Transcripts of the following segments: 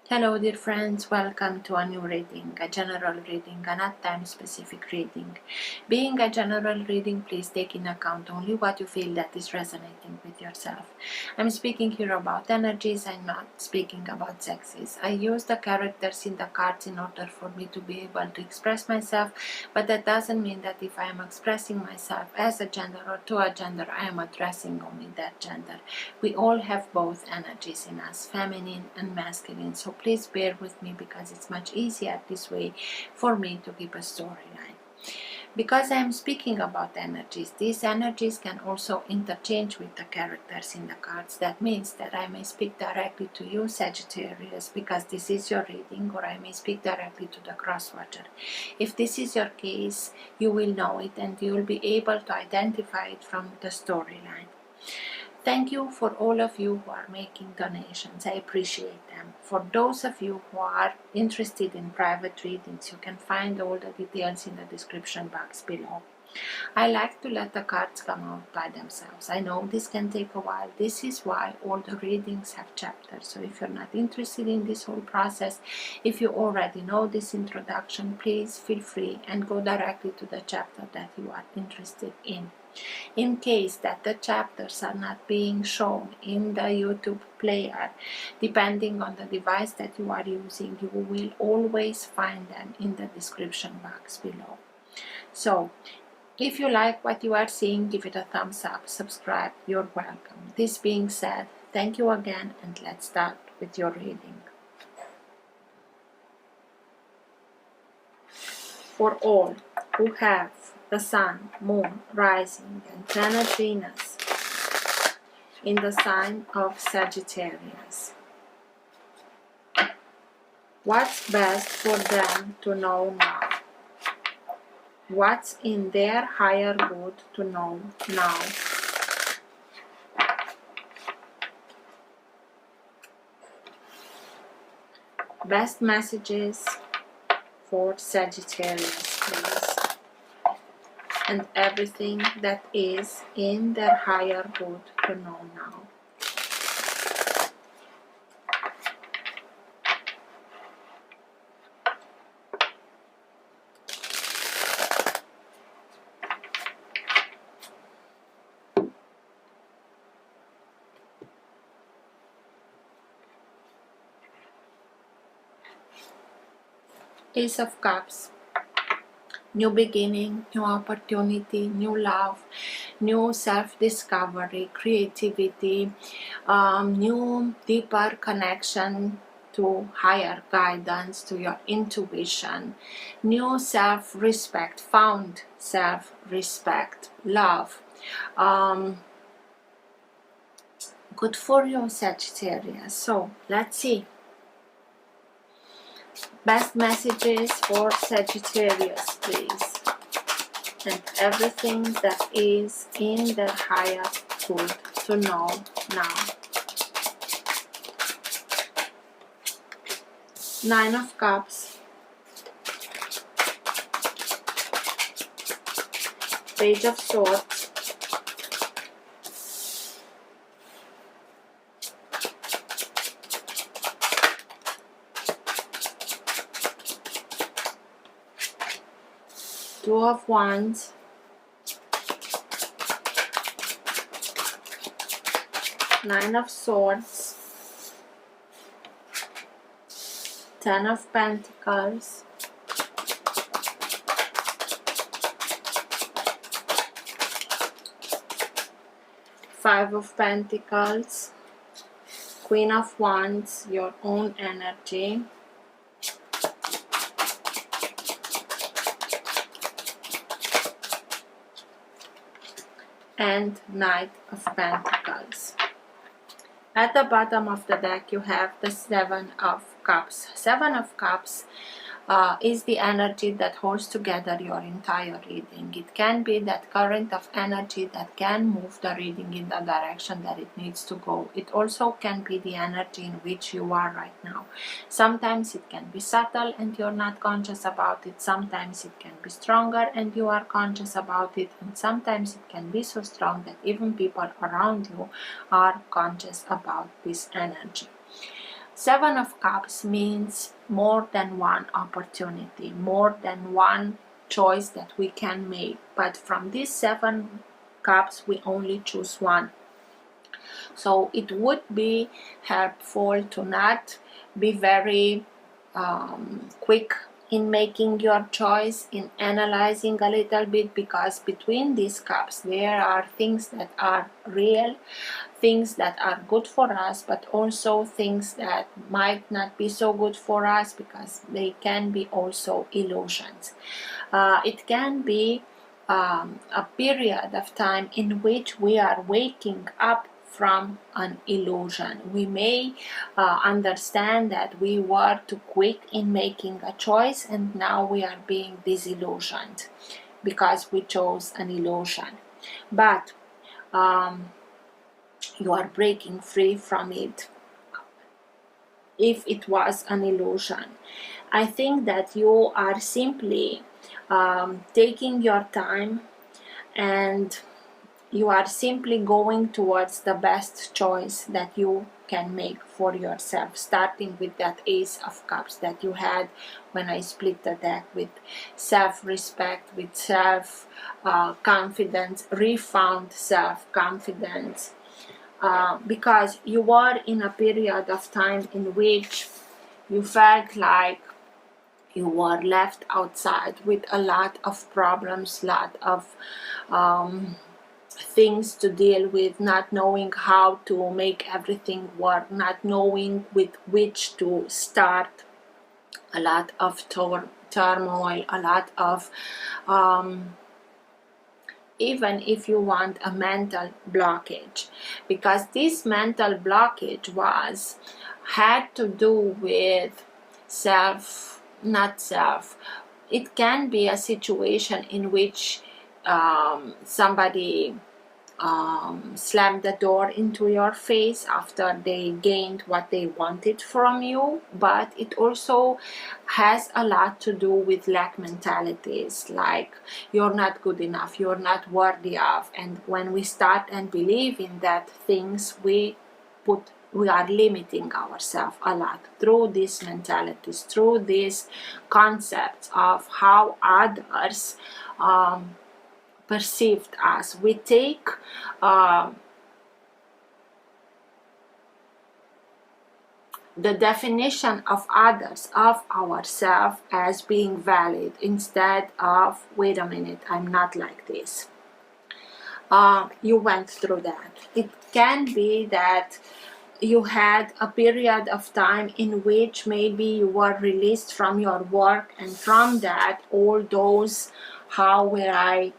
Hello dear friends, welcome to a new reading, a general reading, a not time specific reading. Being a general reading, please take in account only what you feel that is resonating with yourself. I'm speaking here about energies, I'm not speaking about sexes. I use the characters in the cards in order for me to be able to express myself, but that doesn't mean that if I am expressing myself as a gender or to a gender, I am addressing only that gender. We all have both energies in us, feminine and masculine, so please bear with me because it's much easier this way for me to keep a storyline. Because I am speaking about energies, these energies can also interchange with the characters in the cards. That means that I may speak directly to you, Sagittarius, because this is your reading, or I may speak directly to the cross-watcher. If this is your case, you will know it and you will be able to identify it from the storyline. Thank you for all of you who are making donations. I appreciate them. For those of you who are interested in private readings, you can find all the details in the description box below. I like to let the cards come out by themselves. I know this can take a while. This is why all the readings have chapters. So if you're not interested in this whole process, if you already know this introduction, please feel free and go directly to the chapter that you are interested in. In case that the chapters are not being shown in the YouTube player, depending on the device that you are using, you will always find them in the description box below. So, if you like what you are seeing, give it a thumbs up, subscribe, you're welcome. This being said, thank you again and let's start with your reading. For all who have the Sun, Moon, Rising and Planet Venus in the sign of Sagittarius, what's best for them to know now? What's in their higher good to know now? Best messages for Sagittarius, please. And everything that is in their higher good to know now. Ace of Cups. New beginning, new opportunity, new love, new self-discovery, creativity, new deeper connection to higher guidance, to your intuition, new self-respect, found self-respect, love. Good for you, Sagittarius. So let's see. Best messages for Sagittarius, please. And everything that is in their higher good to know now. Nine of Cups. Page of Swords. Two of Wands. Nine of Swords. Ten of Pentacles. Five of Pentacles. Queen of Wands, your own energy. And Knight of Pentacles. At the bottom of the deck you have the Seven of Cups. Seven of Cups is the energy that holds together your entire reading. It can be that current of energy that can move the reading in the direction that it needs to go. It also can be the energy in which you are right now. Sometimes it can be subtle and you're not conscious about it. Sometimes it can be stronger and you are conscious about it. And sometimes it can be so strong that even people around you are conscious about this energy. Seven of Cups means more than one opportunity, more than one choice that we can make. But from these 7 cups, we only choose one. So it would be helpful to not be very quick in making your choice, in analyzing a little bit, because between these cups there are things that are real, things that are good for us, but also things that might not be so good for us, because they can be also illusions. It can be a period of time in which we are waking up from an illusion. We may understand that we were too quick in making a choice, and now we are being disillusioned because we chose an illusion. But you are breaking free from it if it was an illusion. I think that you are simply taking your time, and you are simply going towards the best choice that you can make for yourself, starting with that Ace of Cups that you had when I split the deck, with self-respect, with self-confidence, refound self-confidence, because you were in a period of time in which you felt like you were left outside with a lot of problems, lot of things to deal with, not knowing how to make everything work, not knowing with which to start, a lot of turmoil, a lot of even if you want a mental blockage, because this mental blockage had to do with it can be a situation in which somebody slammed the door into your face after they gained what they wanted from you, but it also has a lot to do with lack mentalities, like you're not good enough, you're not worthy of. And when we start and believe in that things, we are limiting ourselves a lot through these mentalities, through these concepts of how others perceived us. We take the definition of others, of ourselves, as being valid, instead of, wait a minute, I'm not like this. You went through that. It can be that you had a period of time in which maybe you were released from your work, and from that, all those, how will I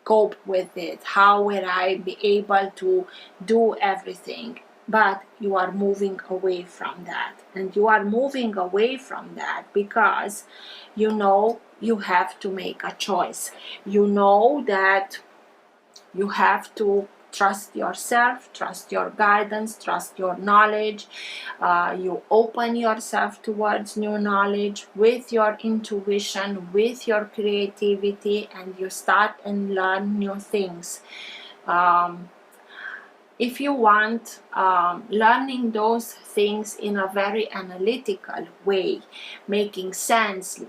cope with it, how will I be able to do everything, but you are moving away from that. And you are moving away from that because you know you have to make a choice. You know that you have to trust yourself, trust your guidance, trust your knowledge. You open yourself towards new knowledge with your intuition, with your creativity, and you start and learn new things. If you want, learning those things in a very analytical way, making sense,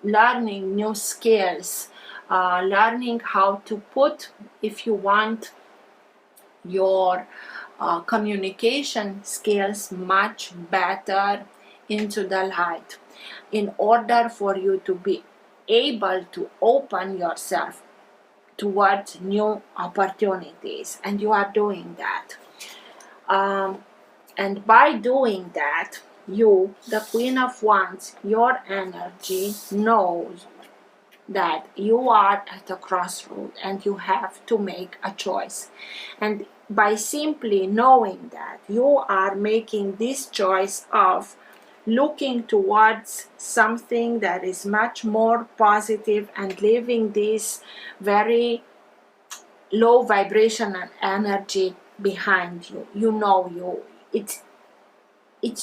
learning new skills, learning how to put, if you want, your communication skills much better into the light, in order for you to be able to open yourself towards new opportunities. And you are doing that. And by doing that, you, the Queen of Wands, your energy knows that you are at a crossroad and you have to make a choice. And by simply knowing that, you are making this choice of looking towards something that is much more positive and leaving this very low vibrational energy behind you. You know, it's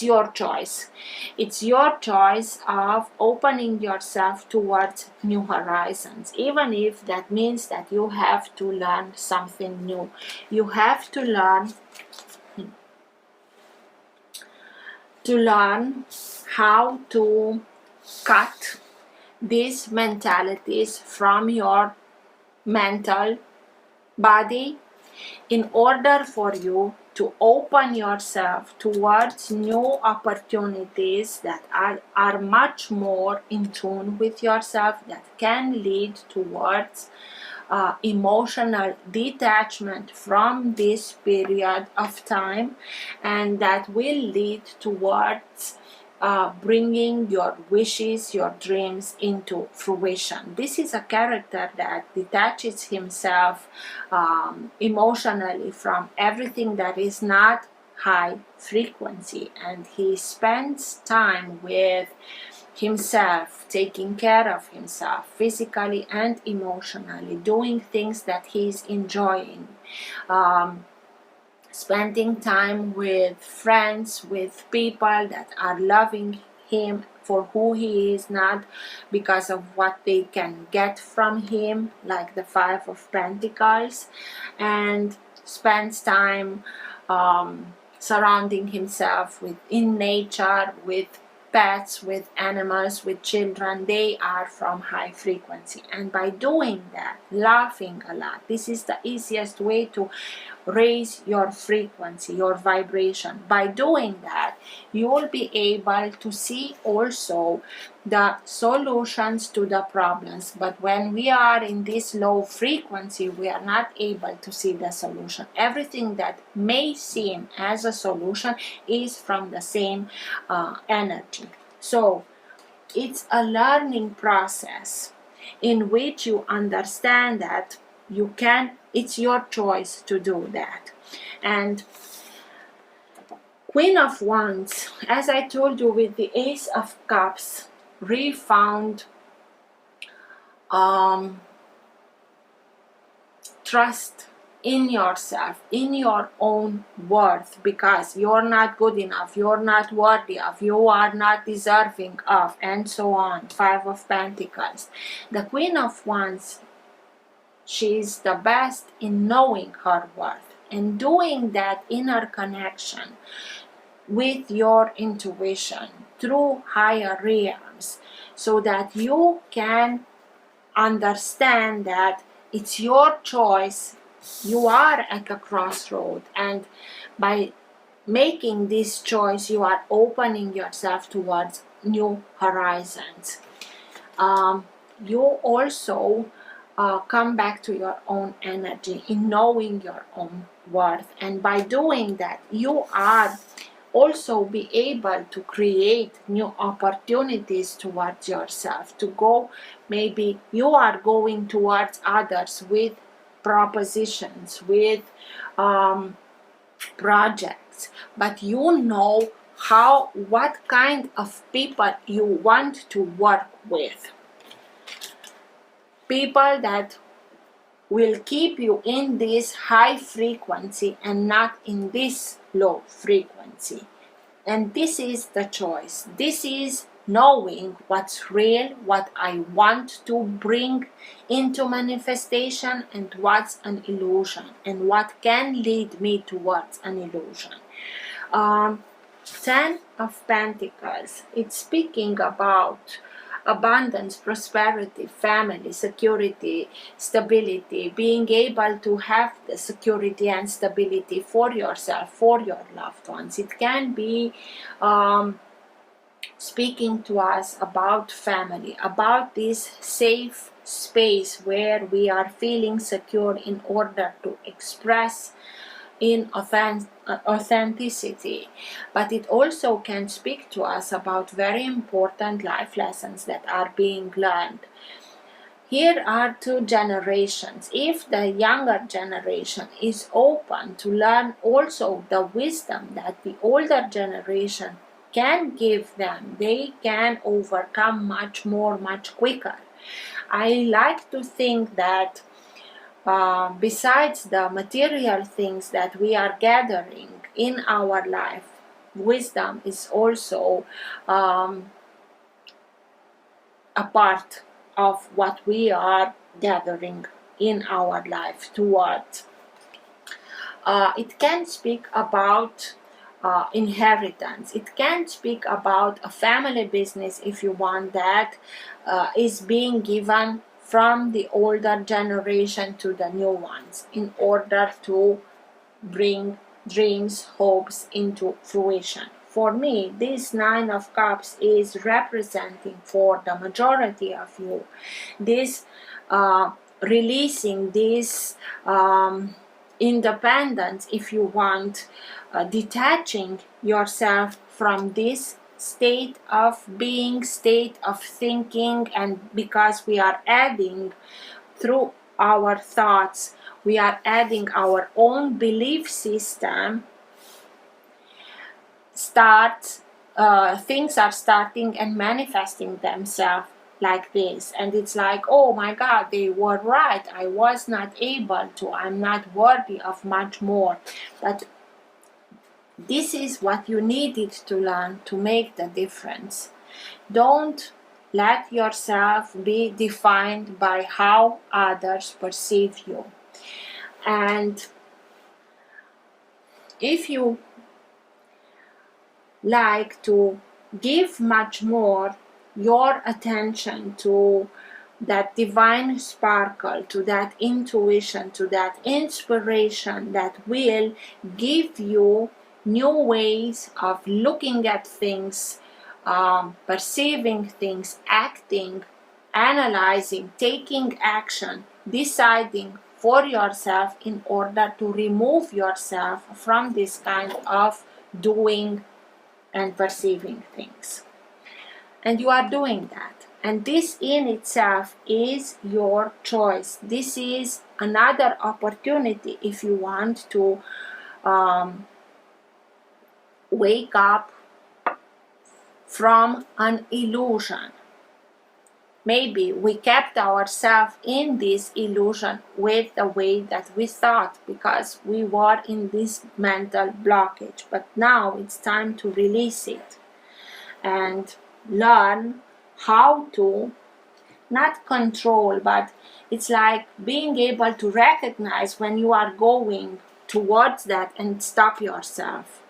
your choice. It's your choice of opening yourself towards new horizons, even if that means that you have to learn something new. You have to learn to learn how to cut these mentalities from your mental body in order for you to open yourself towards new opportunities that are much more in tune with yourself, that can lead towards emotional detachment from this period of time, and that will lead towards bringing your wishes, your dreams into fruition. This is a character that detaches himself emotionally from everything that is not high frequency, and he spends time with himself, taking care of himself physically and emotionally, doing things that he's enjoying, spending time with friends, with people that are loving him for who he is, not because of what they can get from him, like the Five of Pentacles, and spends time surrounding himself in nature, with pets, with animals, with children. They are from high frequency, and by doing that, laughing a lot, this is the easiest way to raise your frequency, your vibration. By doing that, you will be able to see also the solutions to the problems. But when we are in this low frequency, we are not able to see the solution. Everything that may seem as a solution is from the same energy. So it's a learning process in which you understand that you can, it's your choice to do that. And Queen of Wands, as I told you, with the Ace of Cups, refound trust in yourself, in your own worth, because you're not good enough, you're not worthy of, you are not deserving of, and so on. Five of Pentacles. The Queen of Wands, she's the best in knowing her worth and doing that inner connection with your intuition through higher realms, so that you can understand that it's your choice. You are at a crossroad, and by making this choice, you are opening yourself towards new horizons. You also come back to your own energy in knowing your own worth, and by doing that, you are also be able to create new opportunities towards yourself, to go, maybe you are going towards others with propositions, with projects, but you know what kind of people you want to work with. People that will keep you in this high frequency and not in this low frequency. And this is the choice. This is knowing what's real, what I want to bring into manifestation, and what's an illusion, and what can lead me towards an illusion. Ten of Pentacles, it's speaking about abundance, prosperity, family, security, stability, being able to have the security and stability for yourself, for your loved ones. It can be speaking to us about family, about this safe space where we are feeling secure in order to express in authenticity. But it also can speak to us about very important life lessons that are being learned. Here are two generations. If the younger generation is open to learn also the wisdom that the older generation can give them, they can overcome much more, much quicker. I like to think that besides the material things that we are gathering in our life, wisdom is also a part of what we are gathering in our life towards. It can speak about inheritance. It can speak about a family business, if you want, that is being given from the older generation to the new ones in order to bring dreams, hopes into fruition. For me, this Nine of Cups is representing for the majority of you this releasing this independence, if you want, detaching yourself from this state of being, state of thinking, and because we are adding through our thoughts, we are adding our own belief system, things are starting and manifesting themselves like this. And it's like, oh my God, they were right, I was not able to, I'm not worthy of much more. But this is what you needed to learn to make the difference. Don't let yourself be defined by how others perceive you. And if you like to give much more your attention to that divine sparkle, to that intuition, to that inspiration that will give you new ways of looking at things, perceiving things, acting, analyzing, taking action, deciding for yourself in order to remove yourself from this kind of doing and perceiving things. And you are doing that. And this in itself is your choice. This is another opportunity if you want to wake up from an illusion. Maybe we kept ourselves in this illusion with the way that we thought because we were in this mental blockage. But now it's time to release it and learn how to not control, but it's like being able to recognize when you are going towards that and stop yourself.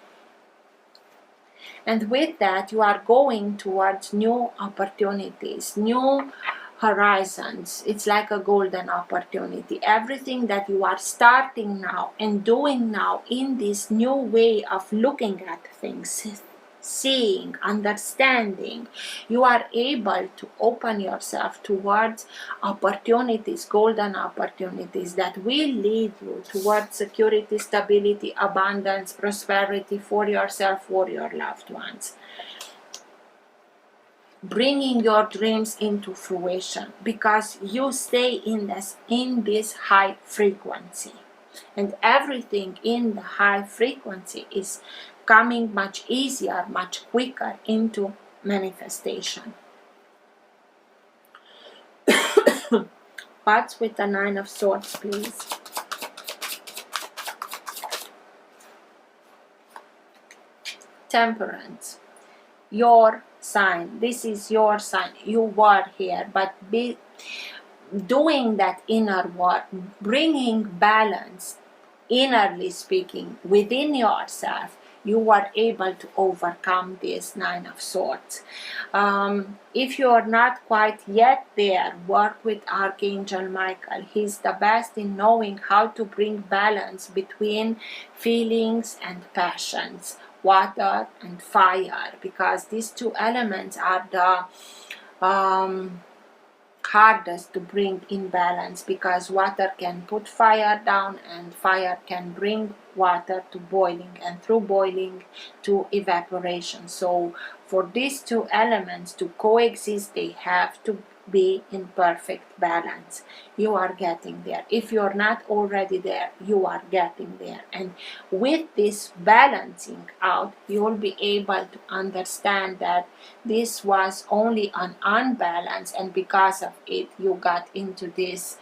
And with that, you are going towards new opportunities, new horizons. It's like a golden opportunity. Everything that you are starting now and doing now in this new way of looking at things, seeing, understanding, you are able to open yourself towards opportunities, golden opportunities that will lead you towards security, stability, abundance, prosperity for yourself, for your loved ones. Bringing your dreams into fruition because you stay in this high frequency. And everything in the high frequency is coming much easier, much quicker into manifestation. What's with the Nine of Swords, please? Temperance. Your sign. This is your sign. You were here, but be doing that inner work, bringing balance, innerly speaking, within yourself, you are able to overcome this Nine of Swords. If you are not quite yet there, work with Archangel Michael. He's the best in knowing how to bring balance between feelings and passions, water and fire, because these two elements are the hardest to bring in balance, because water can put fire down and fire can bring water to boiling, and through boiling to evaporation. So for these two elements to coexist, they have to be in perfect balance. You are getting there. If you're not already there, you are getting there. And with this balancing out, you will be able to understand that this was only an unbalance, and because of it, you got into this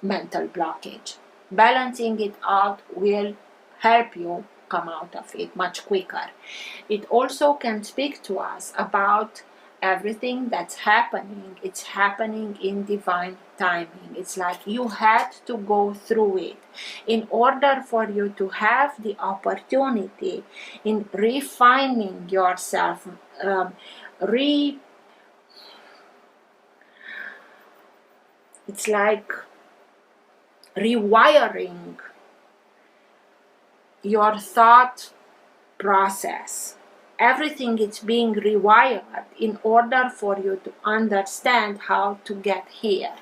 mental blockage. Balancing it out will help you come out of it much quicker. It also can speak to us about everything that's happening, it's happening in divine timing. It's like you had to go through it in order for you to have the opportunity in refining yourself, it's like rewiring your thought process. Everything is being rewired in order for you to understand how to get here.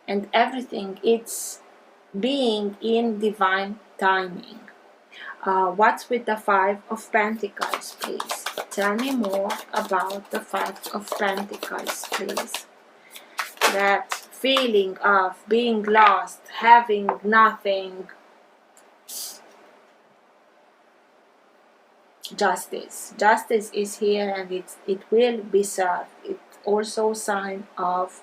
And everything it's being in divine timing. What's with the Five of Pentacles, please? Tell me more about the Five of Pentacles, please. That feeling of being lost, having nothing. Justice is here, and it will be served. It's also a sign of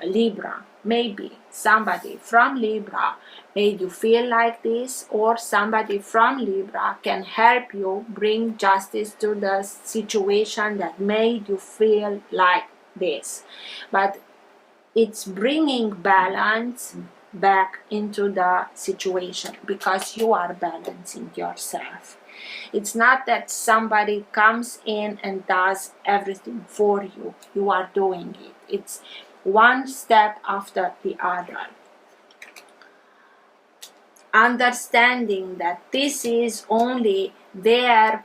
Libra. Maybe somebody from Libra made you feel like this, or somebody from Libra can help you bring justice to the situation that made you feel like this. But it's bringing balance back into the situation because you are balancing yourself. It's not that somebody comes in and does everything for you. You are doing it. It's one step after the other. Understanding that this is only their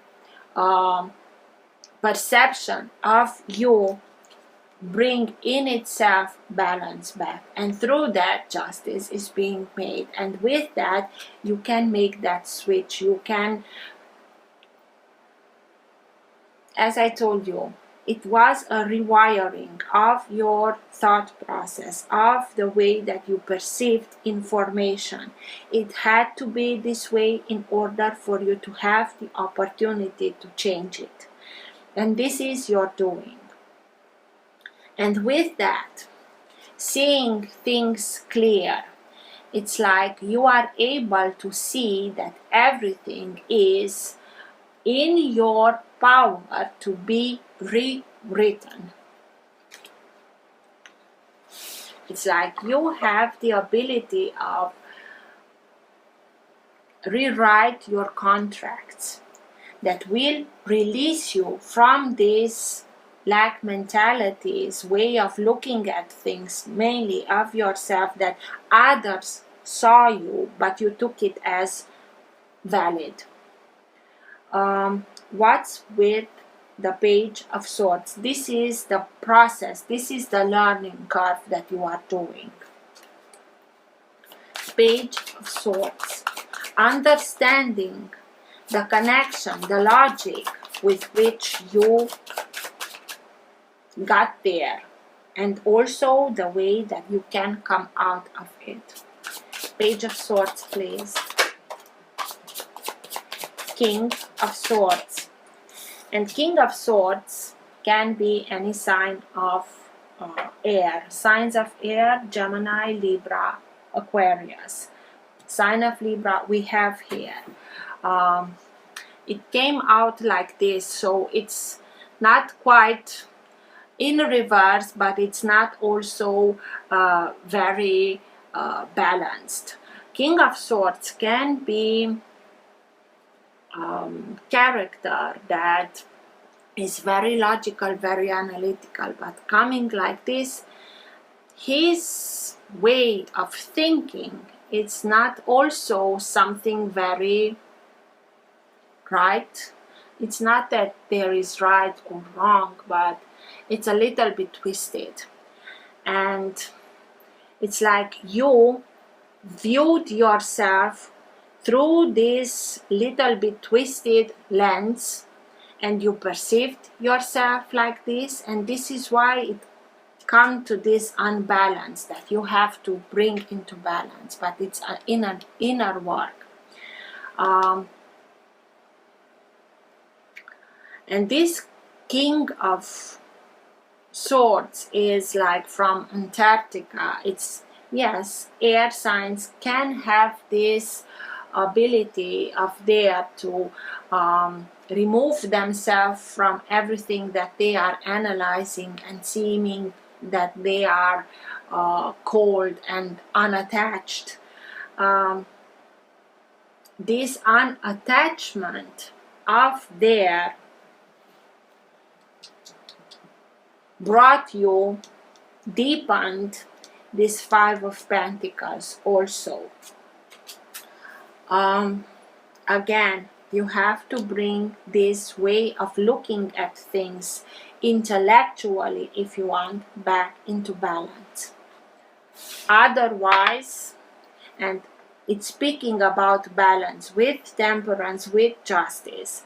perception of you bring in itself balance back, and through that justice is being made, and with that you can make that switch. You can, as I told you, it was a rewiring of your thought process, of the way that you perceived information. It had to be this way in order for you to have the opportunity to change it, and this is your doing. And with that, seeing things clear, it's like you are able to see that everything is in your power to be rewritten. It's like you have the ability of rewrite your contracts that will release you from this lack mentalities, way of looking at things, mainly of yourself, that others saw you but you took it as valid. What's with the Page of Swords? This is the process, this is the learning curve that you are doing. Page of Swords, understanding the connection, the logic with which you got there, and also the way that you can come out of it. Page of Swords, please. King of Swords. And King of Swords can be any sign of air. Signs of air: Gemini, Libra, Aquarius. Sign of Libra we have here. It came out like this, so it's not quite in reverse, but it's not also very balanced. King of Swords can be character that is very logical, very analytical, but coming like this, his way of thinking, it's not also something very right. It's not that there is right or wrong, but it's a little bit twisted, and it's like you viewed yourself through this little bit twisted lens, and you perceived yourself like this, and this is why it come to this unbalance that you have to bring into balance. But it's an inner work. And this King of Swords is like from Antarctica. It's, yes, air signs can have this ability of there to remove themselves from everything that they are analyzing and seeming that they are cold and unattached. This unattachment of there brought you, deepened this Five of Pentacles also. Again, you have to bring this way of looking at things intellectually, if you want, back into balance. Otherwise, and it's speaking about balance with temperance, with justice.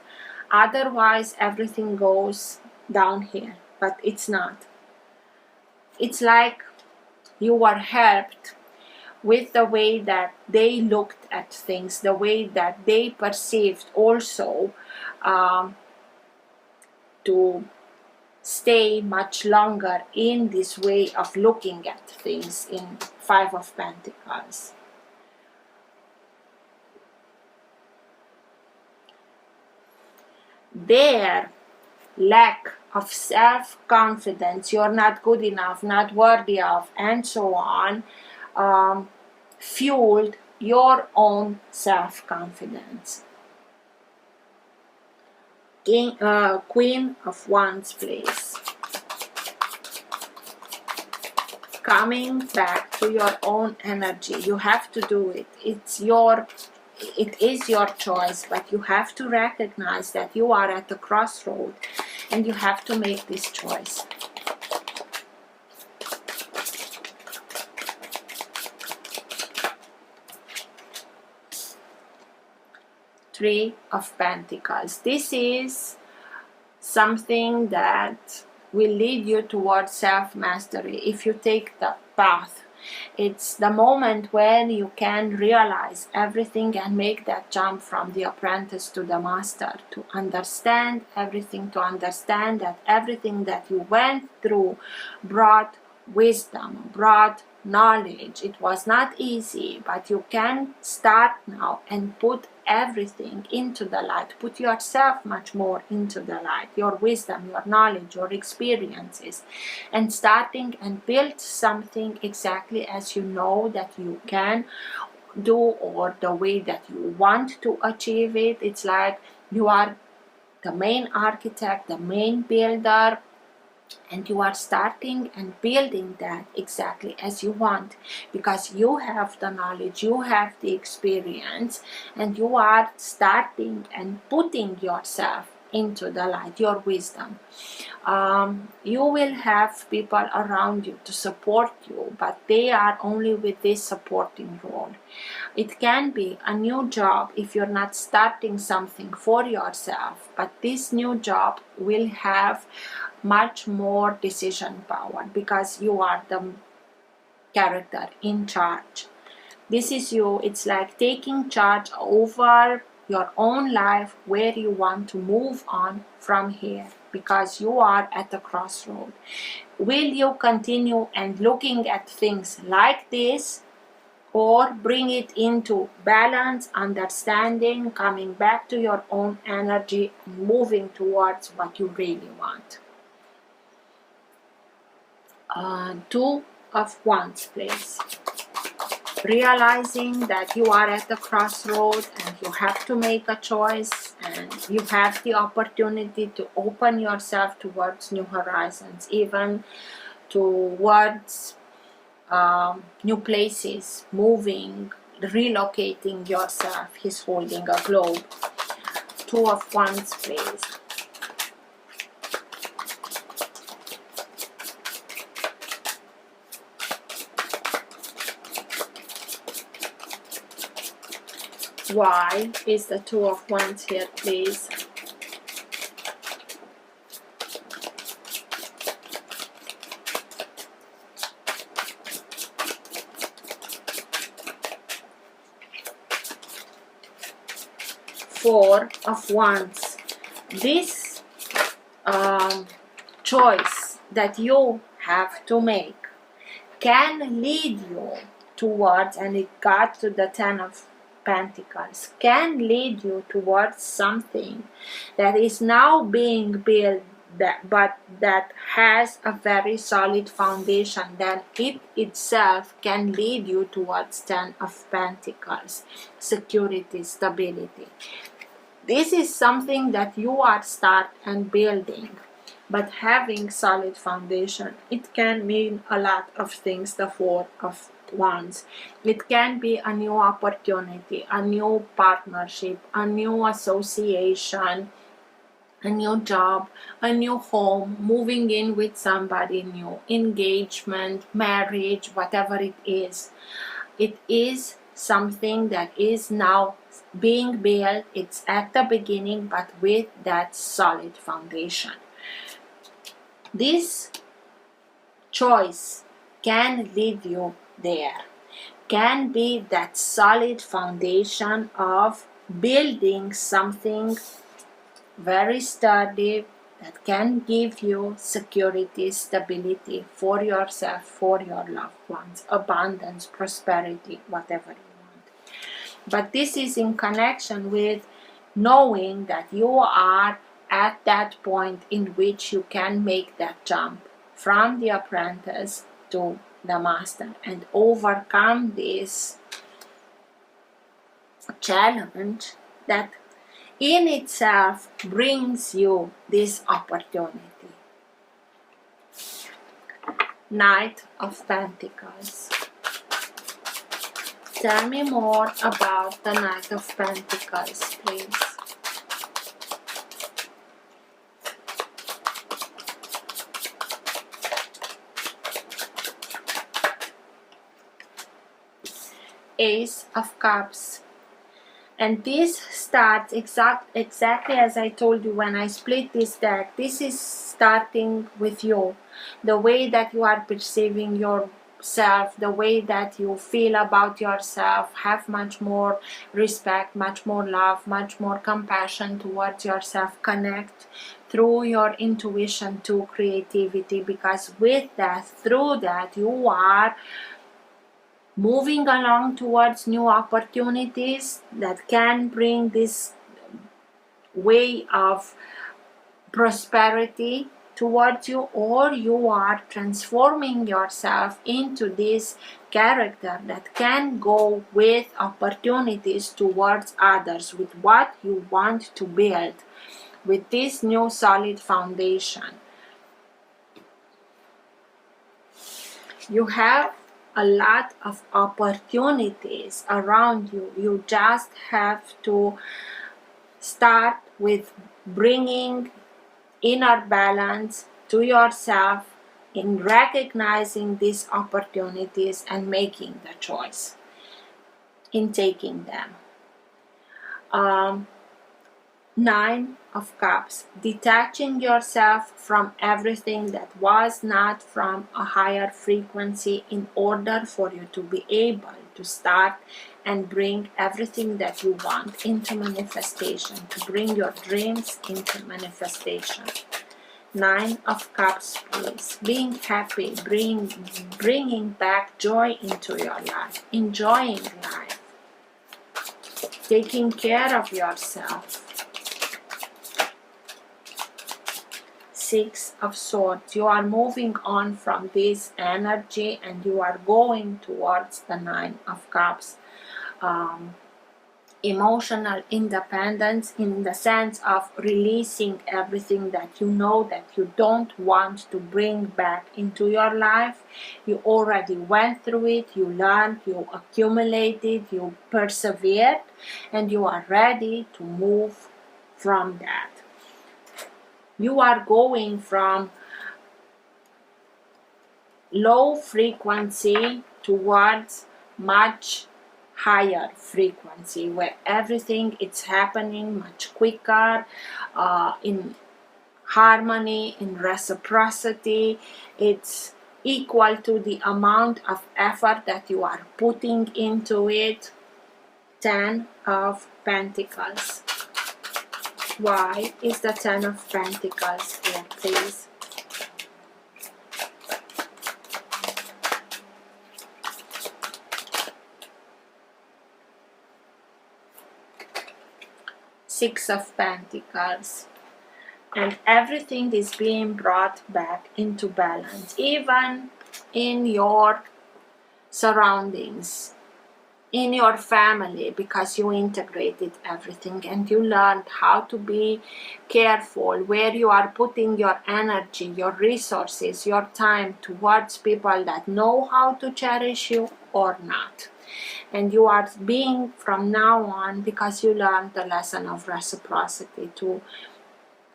Otherwise, everything goes down here, but it's not. It's like you were helped with the way that they looked at things, the way that they perceived also, to stay much longer in this way of looking at things in Five of Pentacles. Their lack of self-confidence, you're not good enough, not worthy of, and so on, fueled your own self-confidence. Queen of Wands, please. Coming back to your own energy. You have to do it. It is your choice, but you have to recognize that you are at the crossroad and you have to make this choice. Three of Pentacles. This is something that will lead you towards self-mastery if you take the path. It's the moment when you can realize everything and make that jump from the apprentice to the master, to understand everything, to understand that everything that you went through brought wisdom, brought knowledge. It was not easy, but you can start now and put everything into the light. Put yourself much more into the light, your wisdom, your knowledge, your experiences, and starting and build something exactly as you know that you can do, or the way that you want to achieve it. It's like you are the main architect, the main builder, and you are starting and building that exactly as you want, because you have the knowledge, you have the experience, and you are starting and putting yourself into the light, your wisdom. You will have people around you to support you, but they are only with this supporting role. It can be a new job if you're not starting something for yourself, but this new job will have much more decision power because you are the character in charge. This is you. It's like taking charge over your own life, where you want to move on from here, because you are at the crossroad. Will you continue and looking at things like this, or bring it into balance, understanding, coming back to your own energy, and moving towards what you really want? Two of Wands, please. Realizing that you are at the crossroad and you have to make a choice, and you have the opportunity to open yourself towards new horizons, even towards new places, moving, relocating yourself. He's holding a globe. Two of Wands, please. Why is the Two of Wands here, please? Four of Wands. This choice that you have to make can lead you towards, and it got to the Ten of Pentacles can lead you towards something that is now being built, but that has a very solid foundation, then it itself can lead you towards Ten of Pentacles, security, stability. This is something that you are start and building, but having solid foundation, it can mean a lot of things. The Four of Wands, it can be a new opportunity, a new partnership, a new association, a new job, a new home, moving in with somebody new, engagement, marriage, whatever it is. It is something that is now being built. It's at the beginning, but with that solid foundation. This choice can lead you there, can be that solid foundation of building something very sturdy that can give you security, stability for yourself, for your loved ones, abundance, prosperity, whatever you want. But this is in connection with knowing that you are at that point in which you can make that jump from the apprentice to the master and overcome this challenge that in itself brings you this opportunity. Knight of Pentacles. Tell me more about the Knight of Pentacles, please. Ace of Cups. And this starts exactly as I told you when I split this deck. This is starting with you. The way that you are perceiving yourself, the way that you feel about yourself, have much more respect, much more love, much more compassion towards yourself. Connect through your intuition to creativity, because with that, through that, you are moving along towards new opportunities that can bring this way of prosperity towards you, or you are transforming yourself into this character that can go with opportunities towards others, with what you want to build, with this new solid foundation. You have a lot of opportunities around you. You just have to start with bringing inner balance to yourself in recognizing these opportunities and making the choice in taking them. Nine of Cups, detaching yourself from everything that was not from a higher frequency in order for you to be able to start and bring everything that you want into manifestation, to bring your dreams into manifestation. Nine of Cups, please. Being happy, bringing back joy into your life, enjoying life, taking care of yourself. Six of Swords. You are moving on from this energy and you are going towards the Nine of Cups. Emotional independence, in the sense of releasing everything that you know that you don't want to bring back into your life. You already went through it, you learned, you accumulated, you persevered, and you are ready to move from that. You are going from low frequency towards much higher frequency, where everything is happening much quicker, in harmony, in reciprocity. It's equal to the amount of effort that you are putting into it. 10 of Pentacles. Why is the 10 of Pentacles here, please? Six of Pentacles. And everything is being brought back into balance, even in your surroundings, in your family, because you integrated everything and you learned how to be careful where you are putting your energy, your resources, your time towards people that know how to cherish you or not. And you are being from now on, because you learned the lesson of reciprocity, to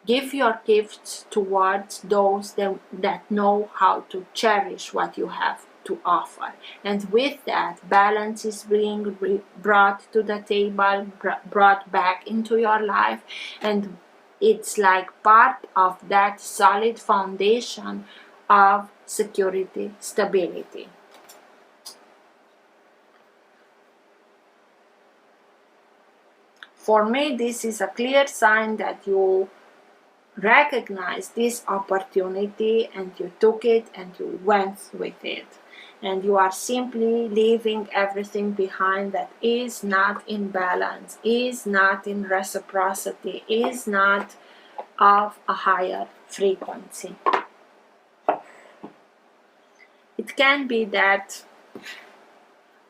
give your gifts towards those that know how to cherish what you have to offer. And with that, balance is being brought to the table, brought back into your life, and it's like part of that solid foundation of security, stability. For me, this is a clear sign that you recognize this opportunity and you took it and you went with it, and you are simply leaving everything behind that is not in balance, is not in reciprocity, is not of a higher frequency. It can be that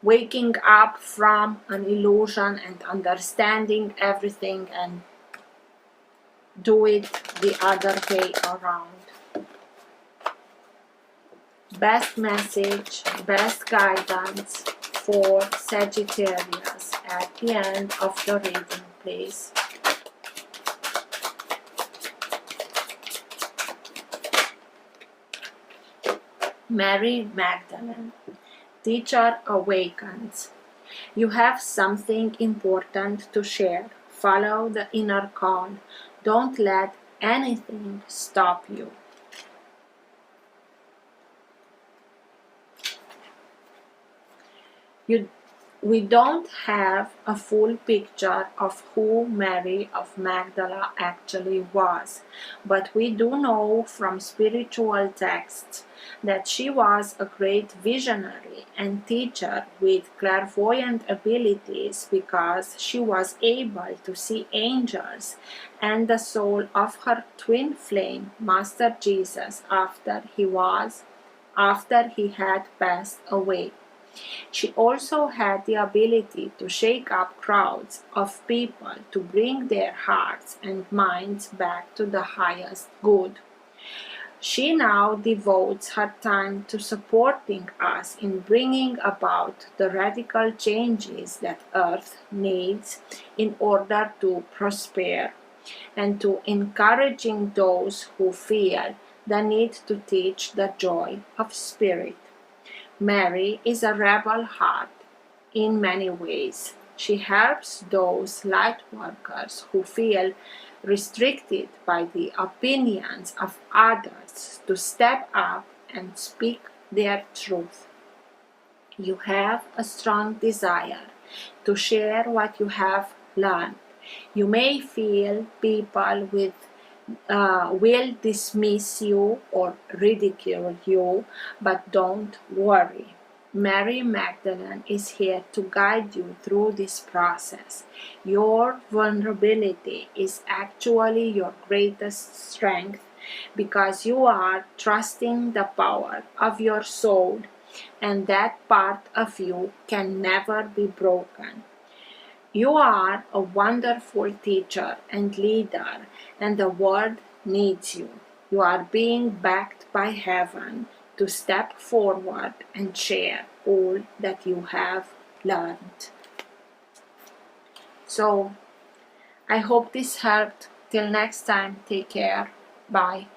waking up from an illusion and understanding everything and do it the other way around. Best message, best guidance for Sagittarius at the end of the reading, please. Mary Magdalene, Teacher awakens. You have something important to share. Follow the inner call. Don't let anything stop you. We don't have a full picture of who Mary of Magdala actually was, but we do know from spiritual texts that she was a great visionary and teacher with clairvoyant abilities, because she was able to see angels and the soul of her twin flame, Master Jesus, after he had passed away. She also had the ability to shake up crowds of people to bring their hearts and minds back to the highest good. She now devotes her time to supporting us in bringing about the radical changes that Earth needs in order to prosper, and to encouraging those who feel the need to teach the joy of spirit. Mary is a rebel heart in many ways. She helps those light workers who feel restricted by the opinions of others to step up and speak their truth. You have a strong desire to share what you have learned. You may feel people will dismiss you or ridicule you, but don't worry. Mary Magdalene is here to guide you through this process. Your vulnerability is actually your greatest strength, because you are trusting the power of your soul, and that part of you can never be broken. You are a wonderful teacher and leader, and the world needs you. You are being backed by heaven to step forward and share all that you have learned. So, I hope this helped. Till next time, take care. Bye.